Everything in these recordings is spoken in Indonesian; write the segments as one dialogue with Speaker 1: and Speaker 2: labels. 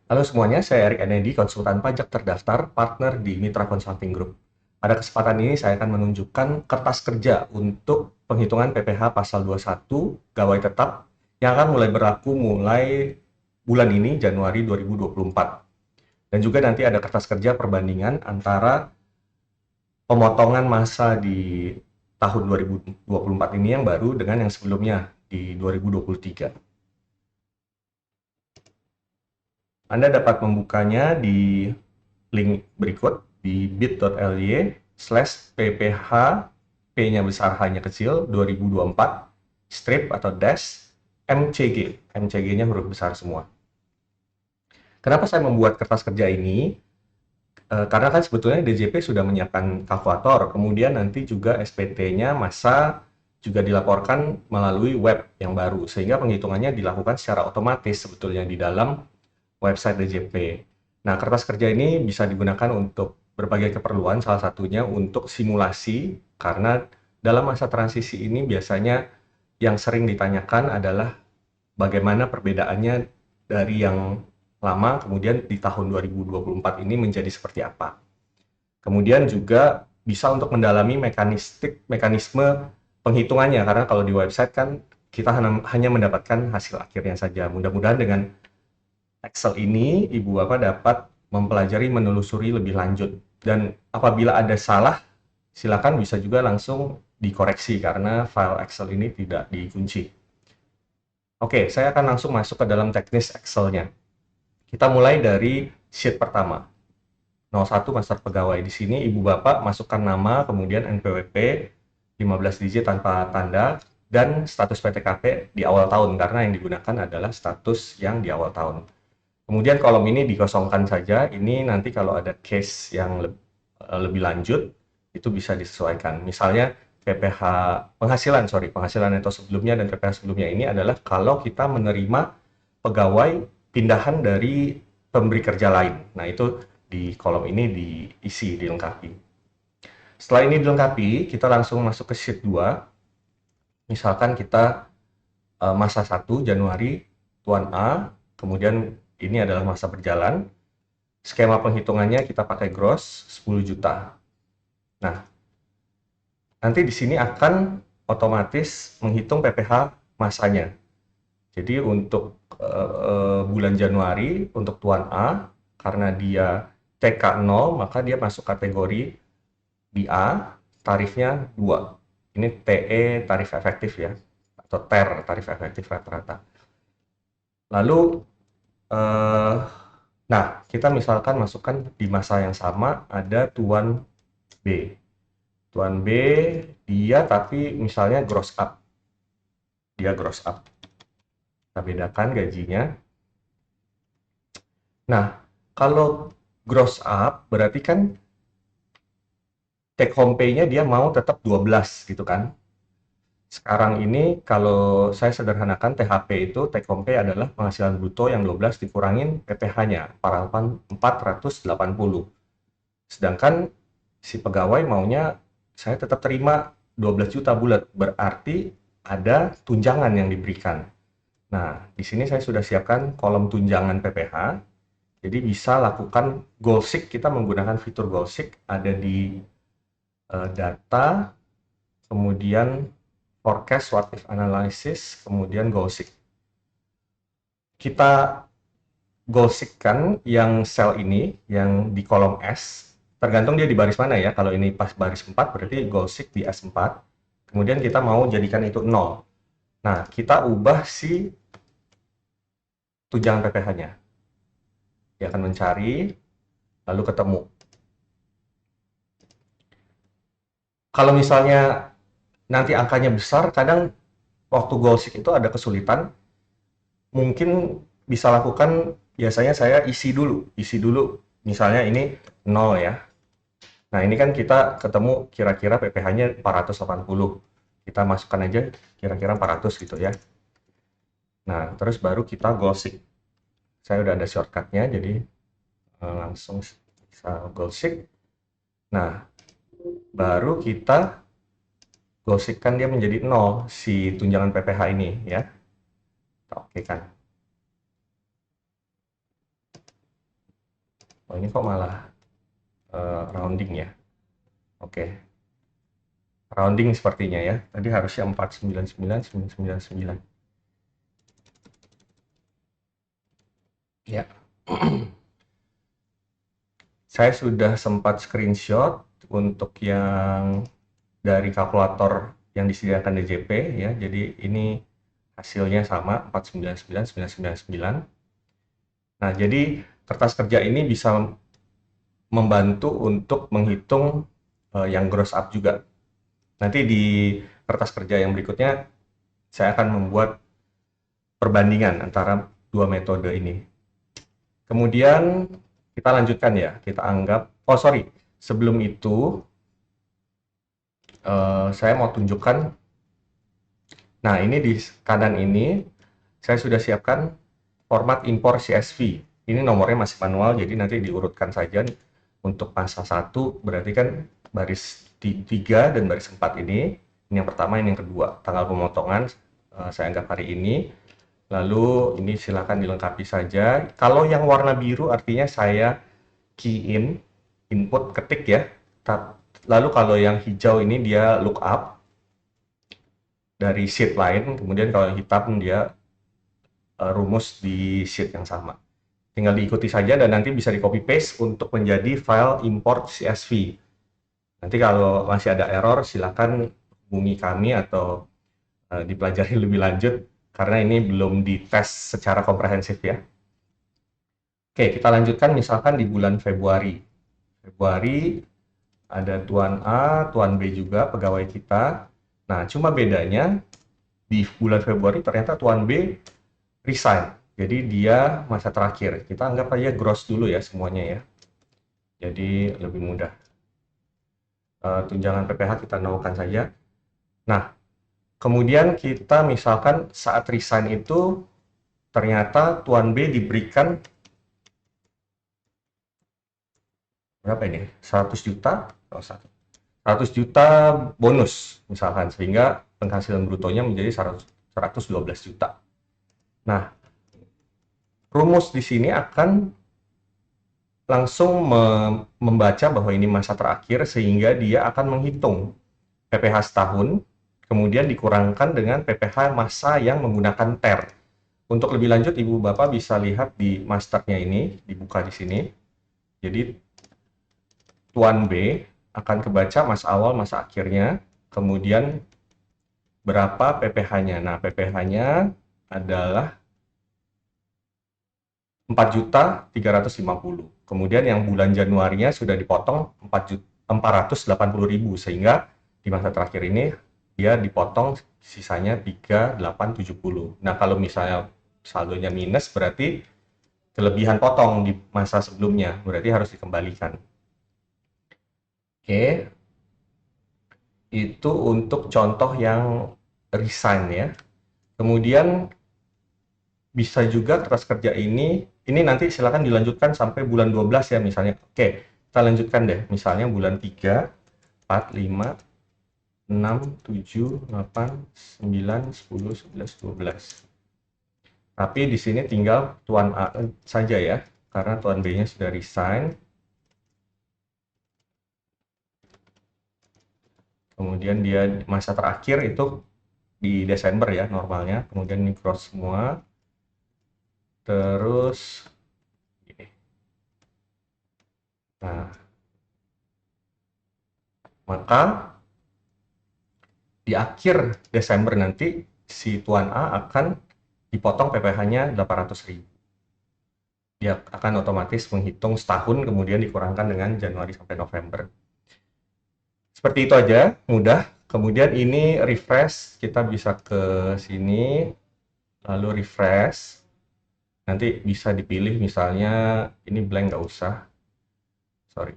Speaker 1: Halo semuanya, saya Erik Enedi, konsultan pajak terdaftar, partner di Mitra Consulting Group. Pada kesempatan ini saya akan menunjukkan kertas kerja untuk penghitungan PPh pasal 21 gawai tetap yang akan mulai berlaku mulai bulan ini, Januari 2024. Dan juga nanti ada kertas kerja perbandingan antara pemotongan masa di tahun 2024 ini yang baru dengan yang sebelumnya di 2023. Anda dapat membukanya di link berikut di bit.ly/pph P-nya besar H-nya kecil 2024 strip atau dash MCG. MCG-nya huruf besar semua. Kenapa saya membuat kertas kerja ini? Karena kan sebetulnya DJP sudah menyiapkan kalkulator, kemudian nanti juga SPT-nya masa juga dilaporkan melalui web yang baru, sehingga penghitungannya dilakukan secara otomatis sebetulnya di dalam website DJP. Nah, kertas kerja ini bisa digunakan untuk berbagai keperluan, salah satunya untuk simulasi, karena dalam masa transisi ini biasanya yang sering ditanyakan adalah bagaimana perbedaannya dari yang lama, kemudian di tahun 2024 ini menjadi seperti apa. Kemudian juga bisa untuk mendalami mekanisme penghitungannya, karena kalau di website kan kita hanya mendapatkan hasil akhirnya saja. Mudah-mudahan dengan Excel ini Ibu Bapak dapat mempelajari, menelusuri lebih lanjut. Dan apabila ada salah, silakan bisa juga langsung dikoreksi karena file Excel ini tidak dikunci. Oke, saya akan langsung masuk ke dalam teknis Excel-nya. Kita mulai dari sheet pertama. 01 Master Pegawai. Di sini Ibu Bapak masukkan nama, kemudian NPWP, 15 digit tanpa tanda, dan status PTKP di awal tahun, karena yang digunakan adalah status yang di awal tahun. Kemudian kolom ini dikosongkan saja. Ini nanti kalau ada case yang lebih lanjut, itu bisa disesuaikan. Misalnya PPh penghasilan neto sebelumnya dan PPh sebelumnya ini adalah kalau kita menerima pegawai pindahan dari pemberi kerja lain. Nah, itu di kolom ini diisi, dilengkapi. Setelah ini dilengkapi, kita langsung masuk ke sheet 2. Misalkan kita masa 1 Januari Tuan A, kemudian ini adalah masa berjalan. Skema penghitungannya kita pakai gross 10 juta. Nah, nanti di sini akan otomatis menghitung PPh masanya. Jadi untuk bulan Januari untuk Tuan A, karena dia TK 0, maka dia masuk kategori di A, tarifnya 2. Ini TE tarif efektif ya, atau TER tarif efektif rata-rata. Lalu, nah kita misalkan masukkan di masa yang sama ada Tuan B. Tuan B dia tapi misalnya gross up. Dia gross up. Kita bedakan gajinya. Nah, kalau gross up berarti kan take home pay-nya dia mau tetap 12 gitu kan. Sekarang ini kalau saya sederhanakan THP itu take home pay adalah penghasilan bruto yang 12 dikurangin PPh-nya 480. Sedangkan si pegawai maunya saya tetap terima 12 juta bulat, berarti ada tunjangan yang diberikan. Nah, di sini saya sudah siapkan kolom tunjangan PPh. Jadi bisa lakukan goal seek, kita menggunakan fitur goal seek ada di data, kemudian forecast, what if analysis, kemudian goal seek. Kita goal seek-kan yang sel ini, yang di kolom S, tergantung dia di baris mana ya. Kalau ini pas baris 4 berarti goal seek di S4. Kemudian kita mau jadikan itu 0. Nah, kita ubah si tunjangan PPh-nya. Dia akan mencari, lalu ketemu. Kalau misalnya nanti angkanya besar, kadang waktu goal seek itu ada kesulitan. Mungkin bisa lakukan, biasanya saya isi dulu. Misalnya ini 0 ya. Nah, ini kan kita ketemu kira-kira PPh-nya 480. Kita masukkan aja kira-kira 400 gitu ya. Nah, terus baru kita goal seek. Saya udah ada shortcut-nya, jadi langsung bisa goal seek. Nah, baru kita goal seek-kan dia menjadi 0, si tunjangan PPh ini ya. Oke kan. Oh, ini kok malah rounding ya. Oke, rounding sepertinya ya. Tadi harusnya 499,999. Ya, saya sudah sempat screenshot untuk yang dari kalkulator yang disediakan DJP ya. Jadi ini hasilnya sama 499,999. Nah, jadi kertas kerja ini bisa membantu untuk menghitung yang gross up juga. Nanti di kertas kerja yang berikutnya saya akan membuat perbandingan antara dua metode ini. Kemudian kita lanjutkan ya, kita anggap, oh sorry, sebelum itu saya mau tunjukkan, nah ini di kanan ini saya sudah siapkan format impor CSV. Ini nomornya masih manual, jadi nanti diurutkan saja. Untuk masa 1 berarti kan baris 3 dan baris 4 ini yang pertama, ini yang kedua. Tanggal pemotongan saya anggap hari ini. Lalu ini silakan dilengkapi saja. Kalau yang warna biru artinya saya key in, input ketik ya. Lalu kalau yang hijau ini dia lookup dari sheet lain. Kemudian kalau yang hitam dia rumus di sheet yang sama. Tinggal diikuti saja dan nanti bisa di copy paste untuk menjadi file import CSV. Nanti kalau masih ada error silakan hubungi kami atau dipelajari lebih lanjut karena ini belum dites secara komprehensif ya. Oke, kita lanjutkan misalkan di bulan Februari. Februari ada Tuan A, Tuan B juga pegawai kita. Nah, cuma bedanya di bulan Februari ternyata Tuan B resign. Jadi dia masa terakhir. Kita anggap aja gross dulu ya semuanya ya. Jadi lebih mudah. Tunjangan PPh kita nolkan saja. Nah, kemudian kita misalkan saat resign itu ternyata Tuan B diberikan berapa ini? 100 juta? Oh, 100 juta bonus misalkan, sehingga penghasilan brutonya menjadi 112 juta. Nah, rumus di sini akan langsung membaca bahwa ini masa terakhir sehingga dia akan menghitung PPh setahun, kemudian dikurangkan dengan PPh masa yang menggunakan TER. Untuk lebih lanjut, Ibu Bapak bisa lihat di masternya ini, dibuka di sini. Jadi, Tuan B akan kebaca masa awal, masa akhirnya, kemudian berapa PPh-nya. Nah, PPh-nya adalah 4.350.000. Kemudian yang bulan Januarinya sudah dipotong 480.000 sehingga di masa terakhir ini dia dipotong sisanya 3.870. Nah, kalau misalnya saldonya minus berarti kelebihan potong di masa sebelumnya, berarti harus dikembalikan. Oke. Itu untuk contoh yang resign ya. Kemudian bisa juga kertas kerja ini nanti silakan dilanjutkan sampai bulan 12 ya misalnya. Oke, kita lanjutkan deh. Misalnya bulan 3, 4, 5, 6, 7, 8, 9, 10, 11, 12. Tapi di sini tinggal Tuan A saja ya, karena Tuan B-nya sudah resign. Kemudian dia masa terakhir itu di Desember ya normalnya. Kemudian ini cross semua. Terus ini. Nah, maka di akhir Desember nanti si Tuan A akan dipotong PPh-nya 800.000. Dia akan otomatis menghitung setahun kemudian dikurangkan dengan Januari sampai November. Seperti itu aja, mudah. Kemudian ini refresh, kita bisa ke sini, lalu refresh. Nanti bisa dipilih misalnya ini blank nggak usah. Sorry.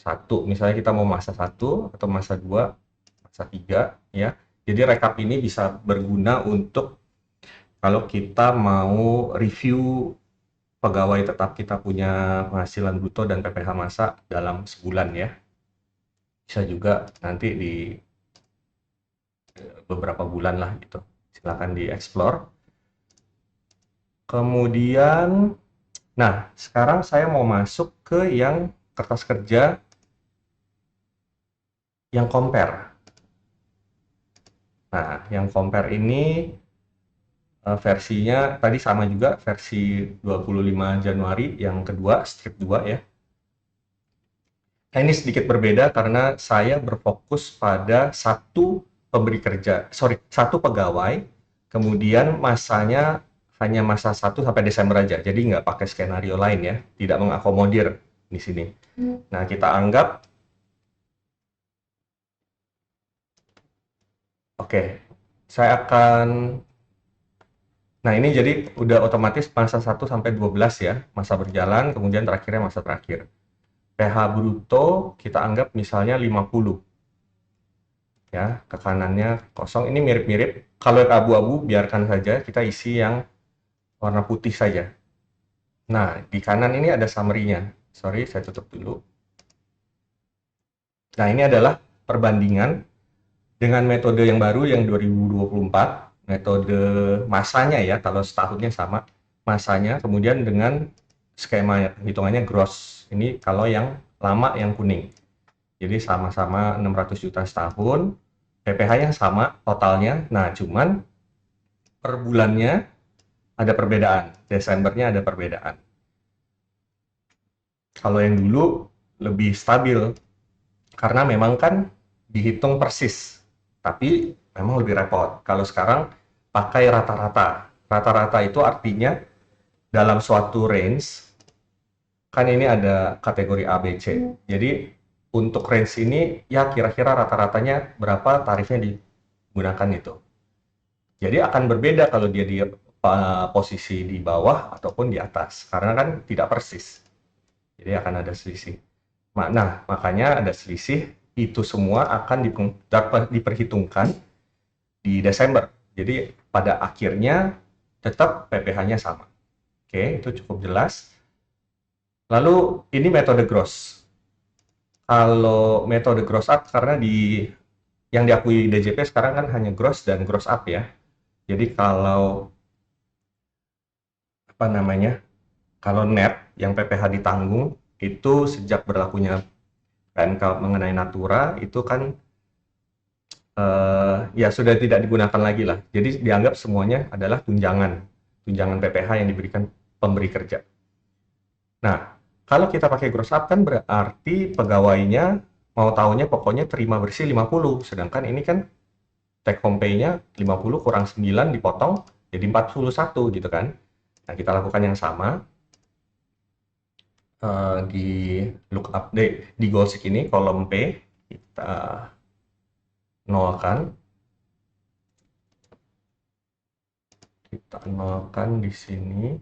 Speaker 1: 1, misalnya kita mau masa 1 atau masa 2, masa 3 ya. Jadi rekap ini bisa berguna untuk kalau kita mau review pegawai tetap kita punya penghasilan bruto dan PPh masa dalam sebulan ya. Bisa juga nanti di beberapa bulan lah gitu. Silakan dieksplor. Kemudian Nah, sekarang saya mau masuk ke yang kertas kerja yang compare. Nah, yang compare ini versinya tadi sama juga, versi 25 Januari yang kedua, strip 2 ya. Nah, ini sedikit berbeda karena saya berfokus pada satu pegawai, kemudian masanya hanya masa 1 sampai Desember aja, jadi nggak pakai skenario lain ya, tidak mengakomodir di sini. Nah, kita anggap, oke, saya akan, nah ini jadi udah otomatis masa 1 sampai 12 ya, masa berjalan, kemudian terakhirnya masa terakhir. pH bruto kita anggap misalnya 50 ya, ke kanannya kosong. Ini mirip-mirip. Kalau yang abu-abu biarkan saja, kita isi yang warna putih saja. Nah, di kanan ini ada summary-nya. Sorry, saya tutup dulu. Nah, ini adalah perbandingan dengan metode yang baru yang 2024, metode masanya ya, kalau setahunnya sama masanya, kemudian dengan skema hitungannya gross. Ini kalau yang lama yang kuning. Jadi sama-sama 600 juta setahun, PPh-nya sama totalnya. Nah, cuman per bulannya ada perbedaan. Desembernya ada perbedaan. Kalau yang dulu lebih stabil karena memang kan dihitung persis. Tapi memang lebih repot. Kalau sekarang pakai rata-rata. Rata-rata itu artinya dalam suatu range, kan ini ada kategori A, B, C. Jadi untuk range ini ya kira-kira rata-ratanya berapa tarifnya digunakan itu. Jadi akan berbeda kalau dia di posisi di bawah ataupun di atas, karena kan tidak persis. Jadi akan ada selisih. Nah, makanya ada selisih, itu semua akan diperhitungkan di Desember. Jadi pada akhirnya tetap PPh-nya sama. Oke, itu cukup jelas. Lalu ini metode gross. Kalau metode gross up, karena yang diakui DJP sekarang kan hanya gross dan gross up ya. Jadi kalau apa namanya, kalau net yang PPh ditanggung itu sejak berlakunya PMK mengenai Natura itu kan ya sudah tidak digunakan lagi lah. Jadi dianggap semuanya adalah tunjangan, tunjangan PPh yang diberikan pemberi kerja. Nah, kalau kita pakai gross up kan berarti pegawainya mau tahunya pokoknya terima bersih 50, sedangkan ini kan take home pay-nya 50 kurang 9 dipotong jadi 41 gitu kan. Nah, kita lakukan yang sama di lookup di goalseek ini kolom P kita nolkan, di sini.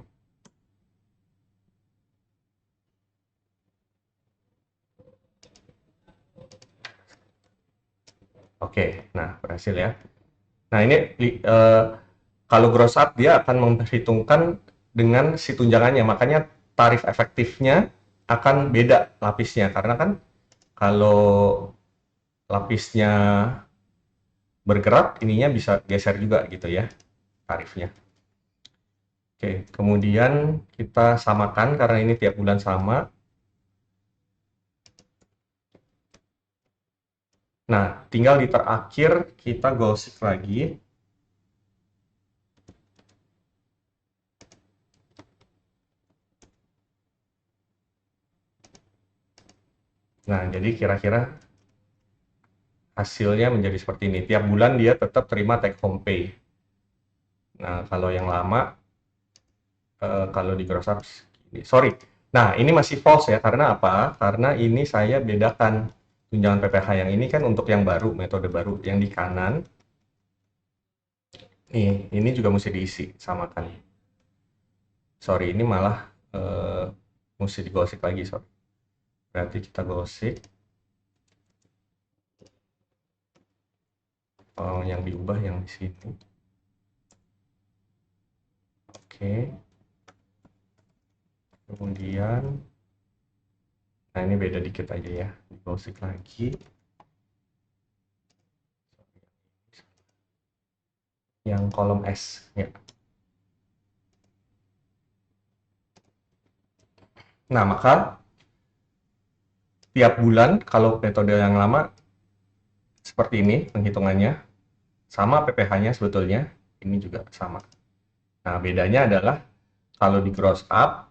Speaker 1: Oke, nah berhasil ya. Nah ini kalau gross up dia akan memperhitungkan dengan si tunjangannya, makanya tarif efektifnya akan beda lapisnya, karena kan kalau lapisnya bergerak, ininya bisa geser juga gitu ya tarifnya. Oke, kemudian kita samakan karena ini tiap bulan sama. Nah, tinggal di terakhir kita goalseek lagi. Nah, jadi kira-kira hasilnya menjadi seperti ini. Tiap bulan dia tetap terima take home pay. Nah, kalau yang lama, kalau di gross up, sorry. Nah, ini masih false ya, karena apa? Karena ini saya bedakan tunjangan PPh yang ini kan untuk yang baru, metode baru. Yang di kanan, nih, ini juga mesti diisi, samakan. Sorry, ini malah mesti digosik lagi, sorry. Berarti kita gosik. Yang diubah yang di sini. Oke. Kemudian, nah ini beda dikit aja ya. Digosik lagi. Yang kolom S, ya. Nah, maka tiap bulan kalau metode yang lama seperti ini penghitungannya, sama PPh-nya sebetulnya, ini juga sama. Nah, bedanya adalah kalau di gross up,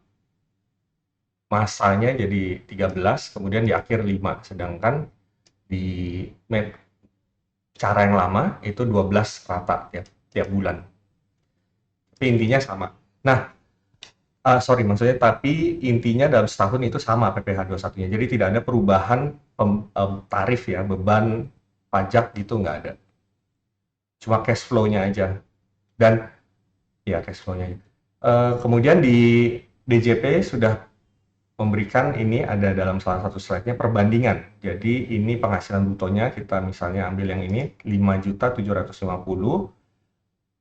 Speaker 1: masanya jadi 13, kemudian di akhir 5. Sedangkan di cara yang lama itu 12 rata tiap bulan. Tapi intinya sama. Nah, sorry, maksudnya tapi intinya dalam setahun itu sama PPh 21-nya. Jadi tidak ada perubahan tarif ya, beban pajak gitu nggak ada. Cuma cash flow-nya aja. Dan ya cash flow-nya. Kemudian di DJP sudah memberikan ini ada dalam salah satu slide-nya perbandingan. Jadi ini penghasilan brutonya kita misalnya ambil yang ini 5.750.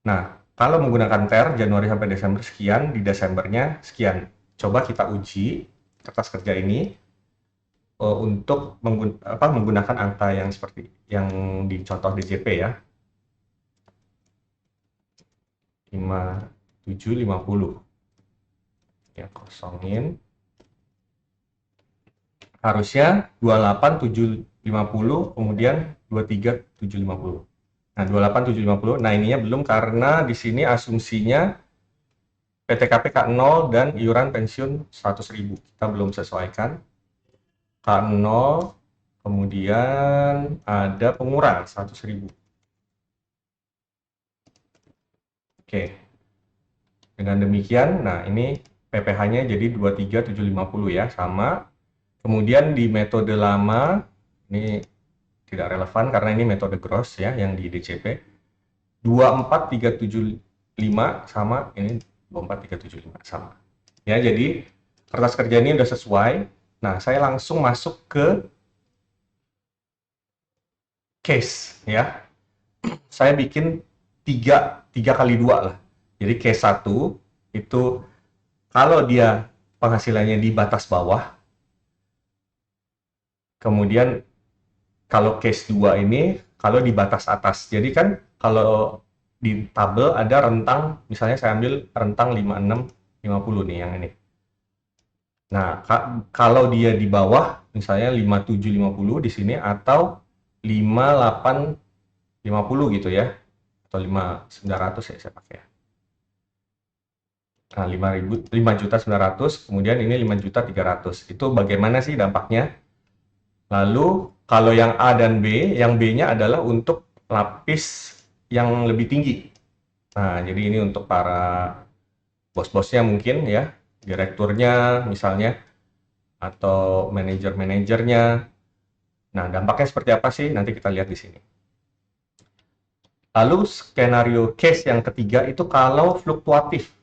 Speaker 1: Nah, kalau menggunakan TER Januari sampai Desember sekian, di Desembernya sekian. Coba kita uji kertas kerja ini untuk menggunakan angka yang seperti yang di contoh DJP ya. 5750. Ya, kosongin. Harusnya 28750, kemudian 23750. Nah, 28750. Nah, ininya belum karena di sini asumsinya PTKP K0 dan iuran pensiun 100.000. Kita belum sesuaikan. K0, kemudian ada pengurang 100.000. Oke. Dengan demikian, nah ini PPh-nya jadi 23750 ya, sama. Kemudian di metode lama, ini tidak relevan karena ini metode gross ya, yang di DCP. 24375 sama, ini 24375 sama. Ya, jadi kertas kerja ini udah sesuai. Nah, saya langsung masuk ke case ya. Saya bikin 3 kali 2 lah. Jadi case 1 itu kalau dia penghasilannya di batas bawah, kemudian kalau case 2 ini kalau di batas atas. Jadi kan kalau di tabel ada rentang, misalnya saya ambil rentang 5650 nih yang ini. Nah, kalau dia di bawah misalnya 5750 di sini atau 5850 gitu ya. Atau 5900 ya saya pakai. Nah, 5.900, kemudian ini 5.300. Itu bagaimana sih dampaknya? Lalu kalau yang A dan B, yang B-nya adalah untuk lapis yang lebih tinggi. Nah, jadi ini untuk para bos-bosnya mungkin ya, direkturnya misalnya, atau manajer-manajernya. Nah, dampaknya seperti apa sih? Nanti kita lihat di sini. Lalu skenario case yang ketiga itu kalau fluktuatif.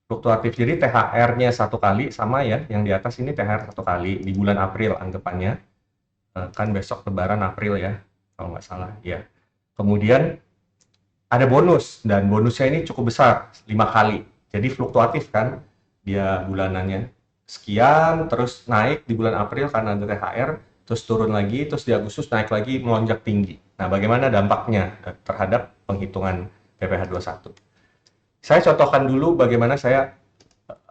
Speaker 1: Fluktuatif, jadi THR-nya 1 kali, sama ya, yang di atas ini THR 1 kali, di bulan April anggapannya. Kan besok lebaran April ya, kalau nggak salah ya. Kemudian ada bonus, dan bonusnya ini cukup besar, 5 kali. Jadi fluktuatif kan, dia bulanannya sekian, terus naik di bulan April karena ada THR, terus turun lagi, terus di Agustus naik lagi, melonjak tinggi. Nah, bagaimana dampaknya terhadap penghitungan PPh 21? Saya contohkan dulu bagaimana saya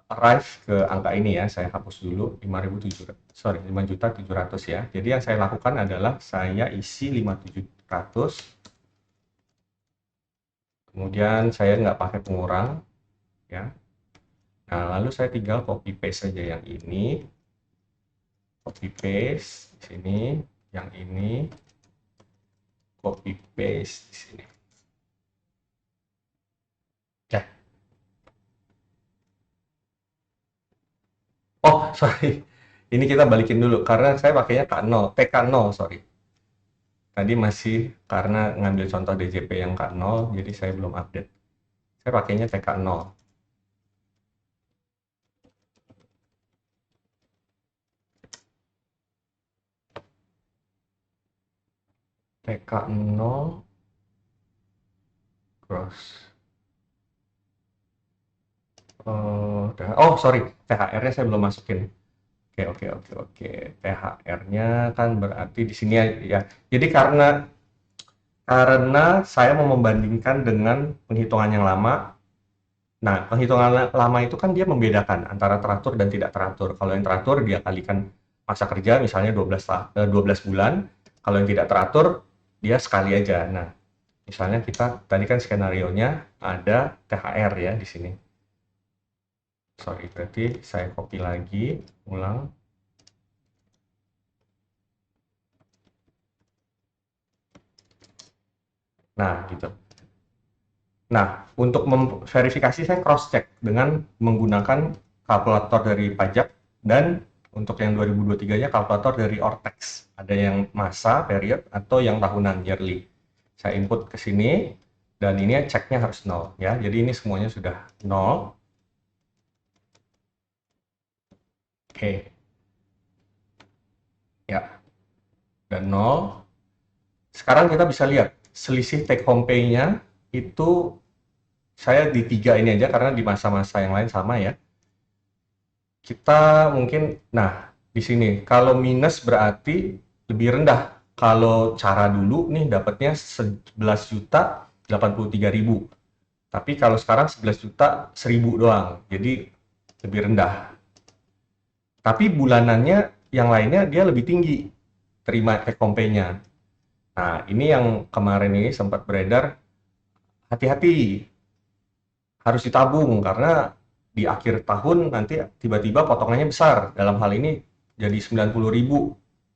Speaker 1: arrive ke angka ini ya. Saya hapus dulu 5.700 ya. Jadi yang saya lakukan adalah saya isi 5.700, kemudian saya nggak pakai pengurang ya. Nah, lalu saya tinggal copy paste saja yang ini, copy paste di sini, yang ini copy paste di sini. Ya. Oh, sorry. Ini kita balikin dulu karena saya pakainya K0, TK0, sorry. Tadi masih karena ngambil contoh DJP yang K0, jadi saya belum update. Saya pakainya TK0. TK0 gross. Oh, sorry, THR-nya saya belum masukin. Oke. THR-nya kan berarti di sini ya. Jadi karena saya mau membandingkan dengan penghitungan yang lama, Nah, penghitungan lama itu kan dia membedakan antara teratur dan tidak teratur. Kalau yang teratur dia kalikan masa kerja misalnya 12 bulan, kalau yang tidak teratur dia sekali aja. Nah, misalnya kita tadi kan skenarionya ada THR ya di sini. Sorry, berarti saya copy lagi, ulang. Nah, gitu. Nah, untuk memverifikasi saya cross check dengan menggunakan kalkulator dari pajak dan untuk yang 2023-nya kalkulator dari Ortex. Ada yang masa, period, atau yang tahunan, yearly. Saya input ke sini dan ini ceknya harus 0 ya. Jadi ini semuanya sudah 0. Oke. Ya, dan 0. Sekarang kita bisa lihat selisih take home pay-nya itu saya di 3 ini aja karena di masa-masa yang lain sama ya. Kita mungkin, nah di sini kalau minus berarti lebih rendah. Kalau cara dulu nih dapatnya 11 juta 83.000. Tapi kalau sekarang 11 juta 1.000 doang. Jadi lebih rendah. Tapi bulanannya yang lainnya dia lebih tinggi terima take home pay-nya. Nah, ini yang kemarin ini sempat beredar, hati-hati, harus ditabung karena di akhir tahun nanti tiba-tiba potongannya besar. Dalam hal ini jadi 90.000,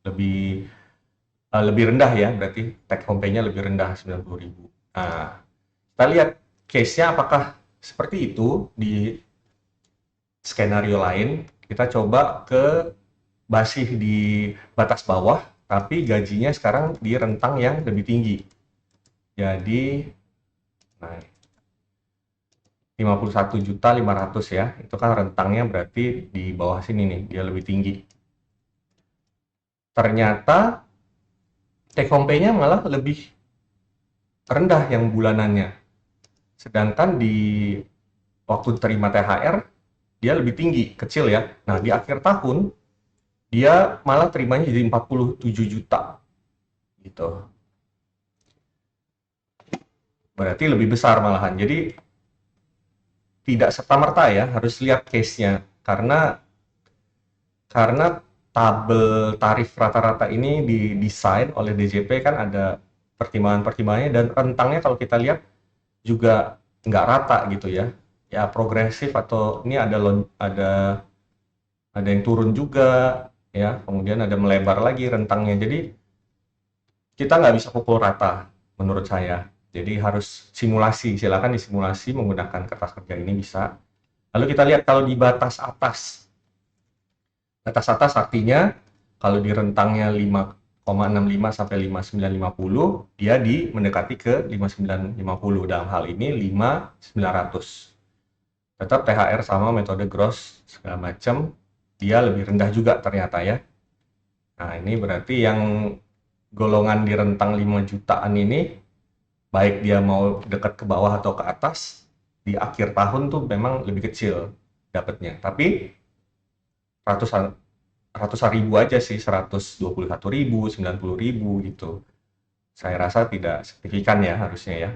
Speaker 1: lebih lebih rendah ya, berarti take home pay-nya lebih rendah 90.000. Nah, kita lihat case-nya apakah seperti itu di skenario lain. Kita coba ke masih di batas bawah, tapi gajinya sekarang di rentang yang lebih tinggi. Jadi, nah, 51.500.000 ya, itu kan rentangnya berarti di bawah sini nih, dia lebih tinggi. Ternyata take home pay-nya malah lebih rendah yang bulanannya. Sedangkan di waktu terima THR, dia lebih tinggi, kecil ya. Nah, di akhir tahun, dia malah terimanya jadi 47 juta. Gitu. Berarti lebih besar malahan. Jadi, tidak serta-merta ya, harus lihat case-nya. Karena tabel tarif rata-rata ini didesain oleh DJP kan ada pertimbangan-pertimbangannya dan rentangnya kalau kita lihat juga nggak rata gitu ya. Ya progresif atau ini ada yang turun juga ya, kemudian ada melebar lagi rentangnya. Jadi kita nggak bisa pukul rata menurut saya. Jadi harus simulasi, silakan disimulasi menggunakan kertas kerja ini bisa. Lalu kita lihat kalau di batas atas. Batas atas artinya kalau di rentangnya 5,65 sampai 5,950, dia mendekati ke 5,950. Dalam hal ini 5,900. Tetap THR sama metode gross segala macam, dia lebih rendah juga ternyata ya. Nah, ini berarti yang golongan di rentang 5 jutaan ini, baik dia mau dekat ke bawah atau ke atas, di akhir tahun tuh memang lebih kecil dapatnya. Tapi ratusan ratusan ribu aja sih, 121.000, 90.000 gitu. Saya rasa tidak signifikan ya harusnya ya.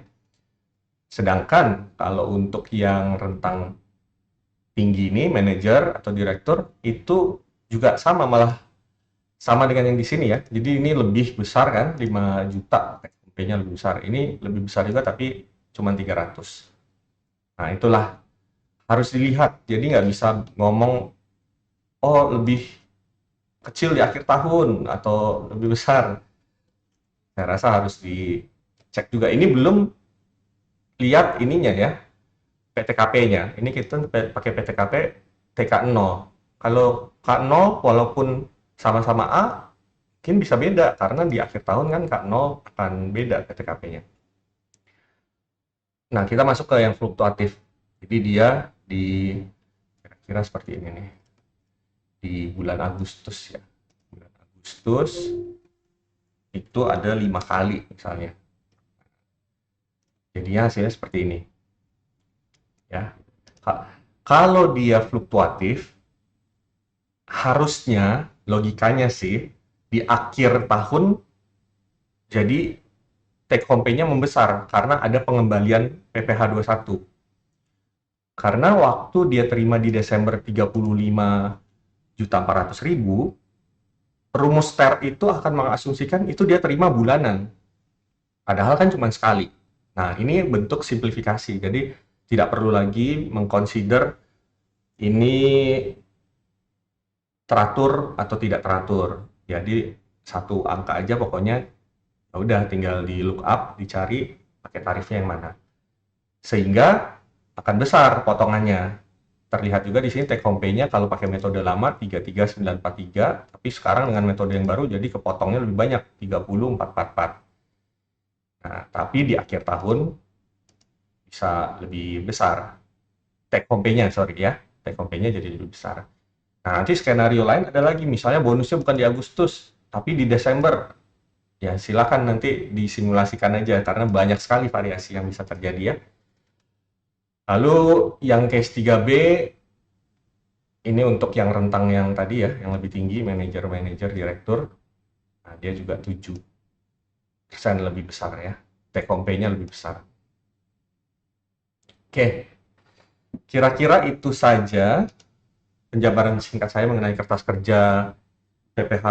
Speaker 1: Sedangkan kalau untuk yang rentang tinggi ini, manajer atau direktur, itu juga sama, malah sama dengan yang di sini ya. Jadi ini lebih besar kan, 5 juta, TKP-nya lebih besar. Ini lebih besar juga tapi cuma 300. Nah itulah, harus dilihat. Jadi nggak bisa ngomong, oh lebih kecil di akhir tahun atau lebih besar. Saya rasa harus dicek juga. Ini belum lihat ininya ya, PTKP-nya. Ini kita pakai PTKP TK0. Kalau K0 walaupun sama-sama A, mungkin bisa beda karena di akhir tahun kan K0 akan beda PTKP-nya. Nah, kita masuk ke yang fluktuatif. Jadi dia di kira-kira seperti ini nih. Di bulan Agustus ya. Bulan Agustus itu ada 5 kali misalnya. Jadinya hasilnya seperti ini. Ya. Kalau dia fluktuatif, harusnya logikanya sih di akhir tahun jadi take home pay-nya membesar karena ada pengembalian PPh 21. Karena waktu dia terima di Desember 35.400.000, rumus TER itu akan mengasumsikan itu dia terima bulanan. Padahal kan cuma sekali. Nah, ini bentuk simplifikasi. Jadi tidak perlu lagi mengconsider ini teratur atau tidak teratur. Jadi satu angka aja pokoknya, ya udah tinggal di look up, dicari pakai tarifnya yang mana. Sehingga akan besar potongannya. Terlihat juga di sini take home pay-nya kalau pakai metode lama 33.943, tapi sekarang dengan metode yang baru jadi kepotongnya lebih banyak 30.444. Nah, tapi di akhir tahun bisa lebih besar. Take home pay-nya, sorry ya. Take home pay-nya jadi lebih besar. Nah, nanti skenario lain ada lagi, misalnya bonusnya bukan di Agustus, tapi di Desember. Ya, silakan nanti disimulasikan aja, karena banyak sekali variasi yang bisa terjadi ya. Lalu yang case 3B, ini untuk yang rentang yang tadi ya, yang lebih tinggi, manajer, direktur. Nah, dia juga 7% lebih besar ya. Take home pay-nya lebih besar. Oke, kira-kira itu saja penjabaran singkat saya mengenai kertas kerja PPh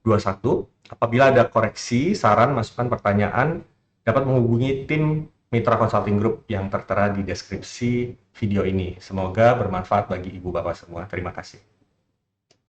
Speaker 1: 21. Apabila ada koreksi, saran, masukan, pertanyaan, dapat menghubungi tim Mitra Consulting Group yang tertera di deskripsi video ini. Semoga bermanfaat bagi Ibu Bapak semua. Terima kasih.